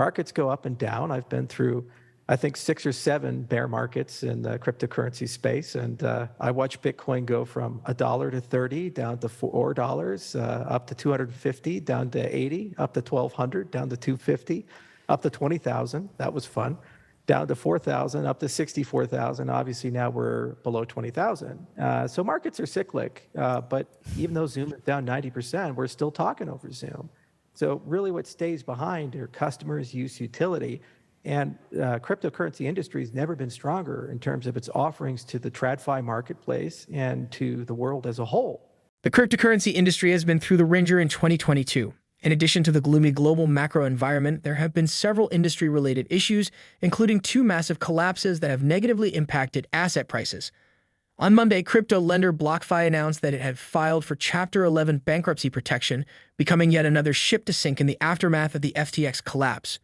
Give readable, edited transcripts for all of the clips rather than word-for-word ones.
Markets go up and down. I've been through, I think, 6 or 7 bear markets in the cryptocurrency space. And I watched Bitcoin go from $1 to 30, down to $4, up to 250, down to 80, up to 1,200, down to 250, up to 20,000. That was fun. Down to 4,000, up to 64,000. Obviously, now we're below 20,000. So markets are cyclic. But even though Zoom is down 90%, we're still talking over Zoom. So really what stays behind are customers, use, utility. And cryptocurrency industry has never been stronger in terms of its offerings to the TradFi marketplace and to the world as a whole. The cryptocurrency industry has been through the ringer in 2022. In addition to the gloomy global macro environment, there have been several industry-related issues, including 2 massive collapses that have negatively impacted asset prices. On Monday, crypto lender BlockFi announced that it had filed for Chapter 11 bankruptcy protection, becoming yet another ship to sink in the aftermath of the FTX collapse.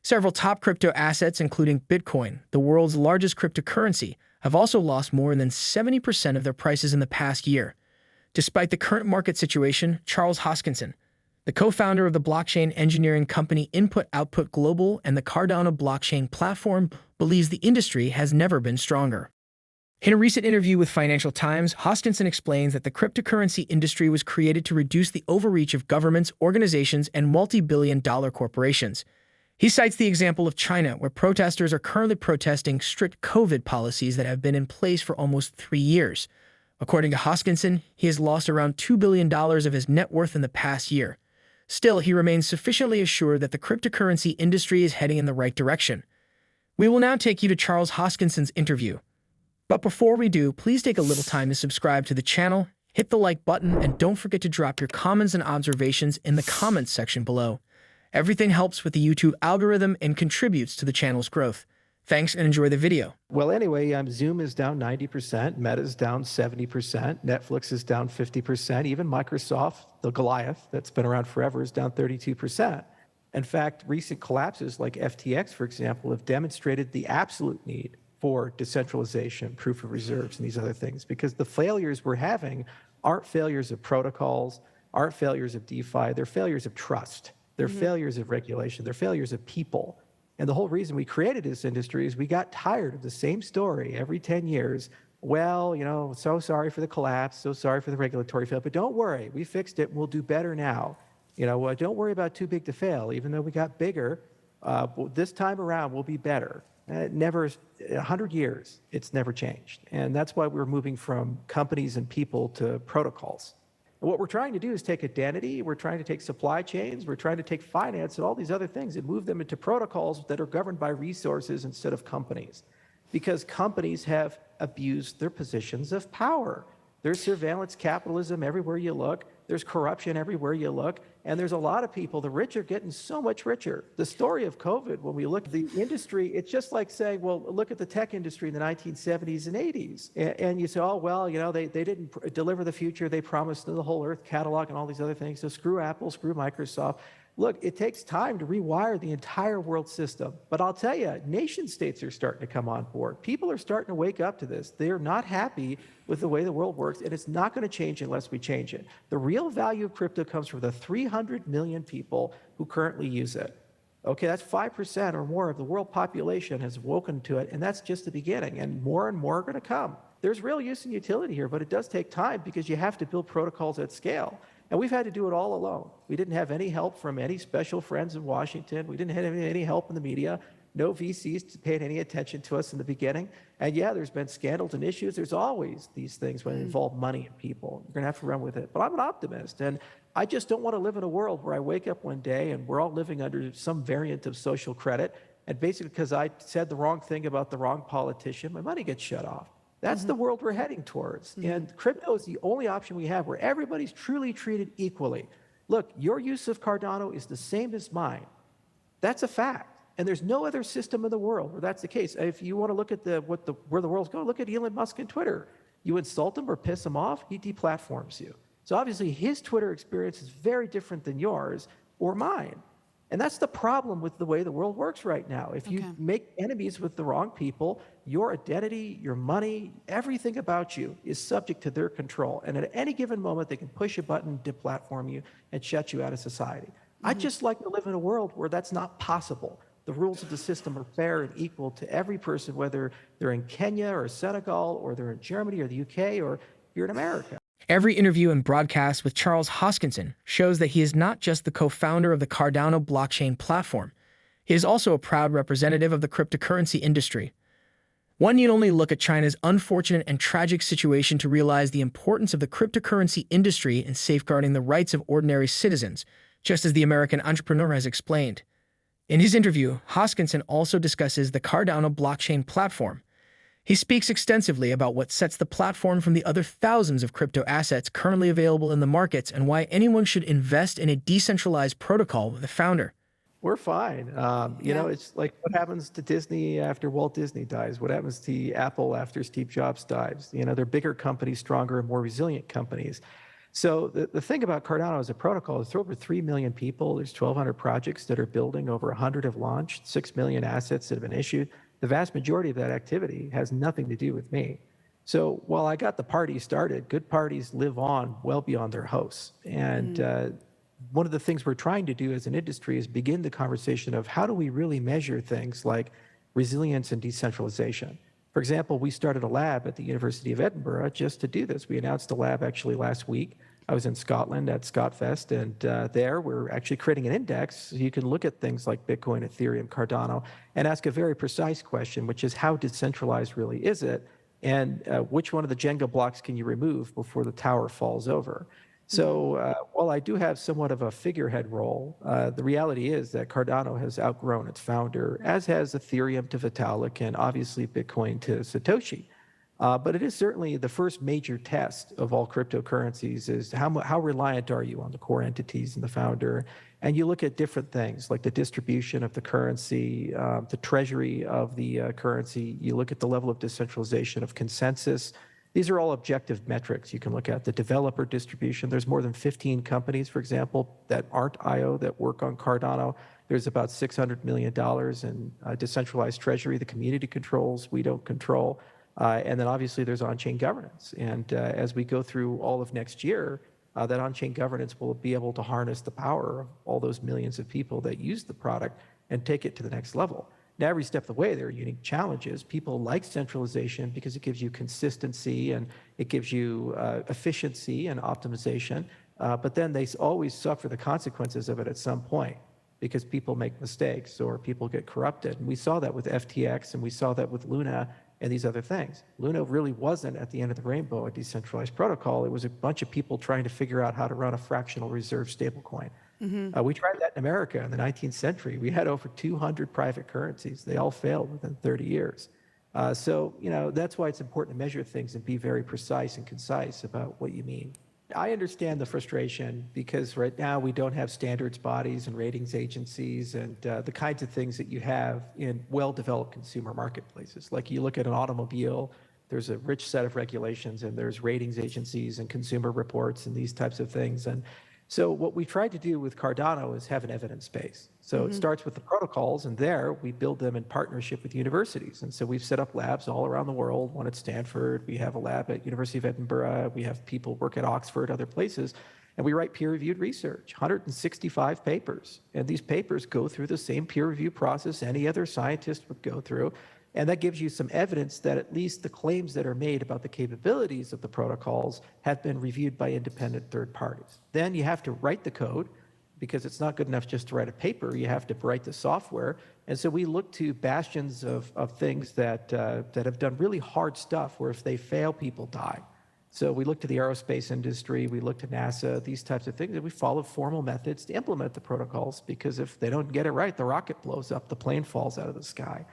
Several top crypto assets, including Bitcoin, the world's largest cryptocurrency, have also lost more than 70% of their prices in the past year. Despite the current market situation, Charles Hoskinson, the co-founder of the blockchain engineering company Input Output Global and the Cardano blockchain platform, believes the industry has never been stronger. In a recent interview with Financial Times, Hoskinson explains that the cryptocurrency industry was created to reduce the overreach of governments, organizations, and multi-billion-dollar corporations. He cites the example of China, where protesters are currently protesting strict COVID policies that have been in place for almost 3 years. According to Hoskinson, he has lost around $2 billion of his net worth in the past year. Still, he remains sufficiently assured that the cryptocurrency industry is heading in the right direction. We will now take you to Charles Hoskinson's interview. But before we do, please take a little time to subscribe to the channel, hit the like button, and don't forget to drop your comments and observations in the comments section below. Everything helps with the YouTube algorithm and contributes to the channel's growth. Thanks and enjoy the video. Well, anyway, Zoom is down 90%, Meta's down 70%, Netflix is down 50%, even Microsoft, the Goliath that's been around forever, is down 32%. In fact, recent collapses like FTX, for example, have demonstrated the absolute need for decentralization, proof of reserves, and these other things, because the failures we're having aren't failures of protocols, aren't failures of DeFi, they're failures of trust. They're failures of regulation. They're failures of people. And the whole reason we created this industry is we got tired of the same story every 10 years. Well, so sorry for the collapse, so sorry for the regulatory fail, but don't worry, we fixed it, we'll do better now. Don't worry about too big to fail, even though we got bigger, this time around we'll be better. Never, 100 years, it's never changed. And that's why we're moving from companies and people to protocols. And what we're trying to do is take identity, we're trying to take supply chains, we're trying to take finance and all these other things and move them into protocols that are governed by resources instead of companies. Because companies have abused their positions of power. There's surveillance capitalism everywhere you look. There's corruption everywhere you look. And there's a lot of people, the rich are getting so much richer. The story of COVID, when we look at the industry, it's just like saying, well, look at the tech industry in the 1970s and 80s. And you say, oh, well, they didn't deliver the future. They promised the whole Earth catalog and all these other things. So screw Apple, screw Microsoft. Look, it takes time to rewire the entire world system. But I'll tell you, nation states are starting to come on board. People are starting to wake up to this. They're not happy with the way the world works, and it's not going to change unless we change it. The real value of crypto comes from the 300 million people who currently use it. Okay, that's 5% or more of the world population has woken to it, and that's just the beginning, and more are going to come. There's real use and utility here, but it does take time because you have to build protocols at scale. And we've had to do it all alone. We didn't have any help from any special friends in Washington. We didn't have any help in the media. No VCs paying any attention to us in the beginning. And yeah, there's been scandals and issues. There's always these things when it involve money and people. You're going to have to run with it. But I'm an optimist. And I just don't want to live in a world where I wake up one day and we're all living under some variant of social credit. And basically because I said the wrong thing about the wrong politician, my money gets shut off. That's the world we're heading towards. And crypto is the only option we have where everybody's truly treated equally. Look, your use of Cardano is the same as mine. That's a fact. And there's no other system in the world where that's the case. If you want to look at where the world's going, look at Elon Musk and Twitter. You insult him or piss him off, he deplatforms you. So obviously his Twitter experience is very different than yours or mine. And that's the problem with the way the world works right now. If you make enemies with the wrong people, your identity, your money, everything about you is subject to their control. And at any given moment, they can push a button, deplatform you, and shut you out of society. I'd just like to live in a world where that's not possible. The rules of the system are fair and equal to every person, whether they're in Kenya or Senegal, or they're in Germany or the UK, or you're in America. Every interview and broadcast with Charles Hoskinson shows that he is not just the co-founder of the Cardano blockchain platform. He is also a proud representative of the cryptocurrency industry. One need only look at China's unfortunate and tragic situation to realize the importance of the cryptocurrency industry in safeguarding the rights of ordinary citizens, just as the American entrepreneur has explained. In his interview, Hoskinson also discusses the Cardano blockchain platform. He speaks extensively about what sets the platform from the other thousands of crypto assets currently available in the markets and why anyone should invest in a decentralized protocol with a founder. We're fine. It's like what happens to Disney after Walt Disney dies? What happens to Apple after Steve Jobs dies? They're bigger companies, stronger and more resilient companies. So the thing about Cardano as a protocol is there are over 3 million people. There's 1,200 projects that are building. Over 100 have launched. 6 million assets that have been issued. The vast majority of that activity has nothing to do with me. So while I got the party started, good parties live on well beyond their hosts. And one of the things we're trying to do as an industry is begin the conversation of how do we really measure things like resilience and decentralization. For example, we started a lab at the University of Edinburgh just to do this. We announced the lab actually last week. I was in Scotland at ScotFest, and there we're actually creating an index so you can look at things like Bitcoin, Ethereum, Cardano, and ask a very precise question, which is how decentralized really is it? And which one of the Jenga blocks can you remove before the tower falls over? So while I do have somewhat of a figurehead role, the reality is that Cardano has outgrown its founder, as has Ethereum to Vitalik and obviously Bitcoin to Satoshi. But it is certainly the first major test of all cryptocurrencies is how reliant are you on the core entities and the founder? And you look at different things like the distribution of the currency, the treasury of the currency. You look at the level of decentralization of consensus. These are all objective metrics you can look at. The developer distribution, there's more than 15 companies, for example, that aren't IO that work on Cardano. There's about $600 million in decentralized treasury the community controls, we don't control. And then obviously there's on-chain governance. And as we go through all of next year, that on-chain governance will be able to harness the power of all those millions of people that use the product and take it to the next level. Now, every step of the way, there are unique challenges. People like centralization because it gives you consistency and it gives you efficiency and optimization. But then they always suffer the consequences of it at some point because people make mistakes or people get corrupted. And we saw that with FTX and we saw that with Luna and these other things. Luna really wasn't, at the end of the rainbow, a decentralized protocol. It was a bunch of people trying to figure out how to run a fractional reserve stablecoin. We tried that in America in the 19th century. We had over 200 private currencies. They all failed within 30 years. So that's why it's important to measure things and be very precise and concise about what you mean. I understand the frustration because right now we don't have standards bodies and ratings agencies and the kinds of things that you have in well-developed consumer marketplaces. Like you look at an automobile, there's a rich set of regulations and there's ratings agencies and consumer reports and these types of things. And so what we tried to do with Cardano is have an evidence base. So it starts with the protocols, and there we build them in partnership with universities. And so we've set up labs all around the world, one at Stanford, we have a lab at University of Edinburgh, we have people work at Oxford, other places, and we write peer-reviewed research, 165 papers. And these papers go through the same peer review process any other scientist would go through. And that gives you some evidence that at least the claims that are made about the capabilities of the protocols have been reviewed by independent third parties. Then you have to write the code because it's not good enough just to write a paper. You have to write the software. And so we look to bastions of things that have done really hard stuff where if they fail, people die. So we look to the aerospace industry, we look to NASA, these types of things, and we follow formal methods to implement the protocols because if they don't get it right, the rocket blows up, the plane falls out of the sky.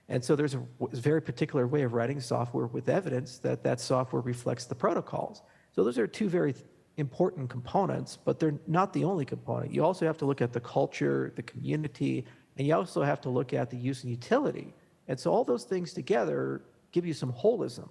And so there's a very particular way of writing software with evidence that that software reflects the protocols. So those are two very important components, but they're not the only component. You also have to look at the culture, the community, and you also have to look at the use and utility. And so all those things together give you some holism.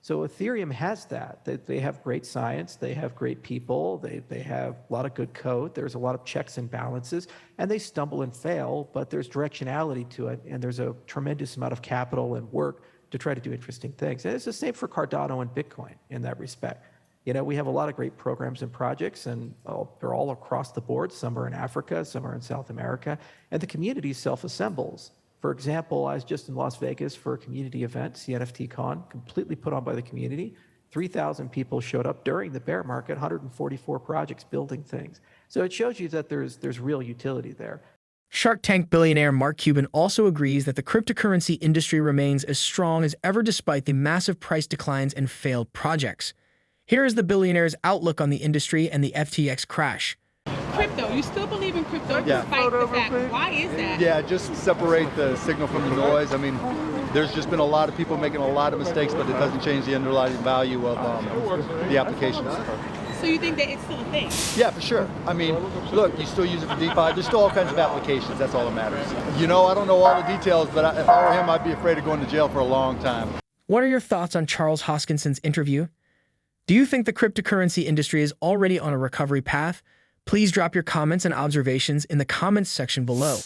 So Ethereum has that. They have great science, they have great people, they have a lot of good code, there's a lot of checks and balances, and they stumble and fail, but there's directionality to it, and there's a tremendous amount of capital and work to try to do interesting things. And it's the same for Cardano and Bitcoin in that respect. We have a lot of great programs and projects, and they're all across the board. Some are in Africa, some are in South America, and the community self-assembles. For example, I was just in Las Vegas for a community event, CNFT Con, completely put on by the community. 3,000 people showed up during the bear market, 144 projects building things. So it shows you that there's real utility there. Shark Tank billionaire Mark Cuban also agrees that the cryptocurrency industry remains as strong as ever despite the massive price declines and failed projects. Here is the billionaire's outlook on the industry and the FTX crash. Crypto, you still believe in crypto Yeah. despite the fact. Why is that? Yeah, just separate the signal from the noise. I mean, there's just been a lot of people making a lot of mistakes, but it doesn't change the underlying value of the applications. So you think that it's still a thing? Yeah, for sure. I mean, look, you still use it for DeFi. There's still all kinds of applications. That's all that matters. I don't know all the details, but if I were him, I'd be afraid of going to jail for a long time. What are your thoughts on Charles Hoskinson's interview? Do you think the cryptocurrency industry is already on a recovery path? Please drop your comments and observations in the comments section below.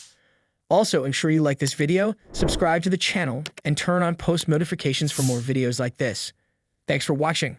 Also, ensure you like this video, subscribe to the channel, and turn on post notifications for more videos like this. Thanks for watching.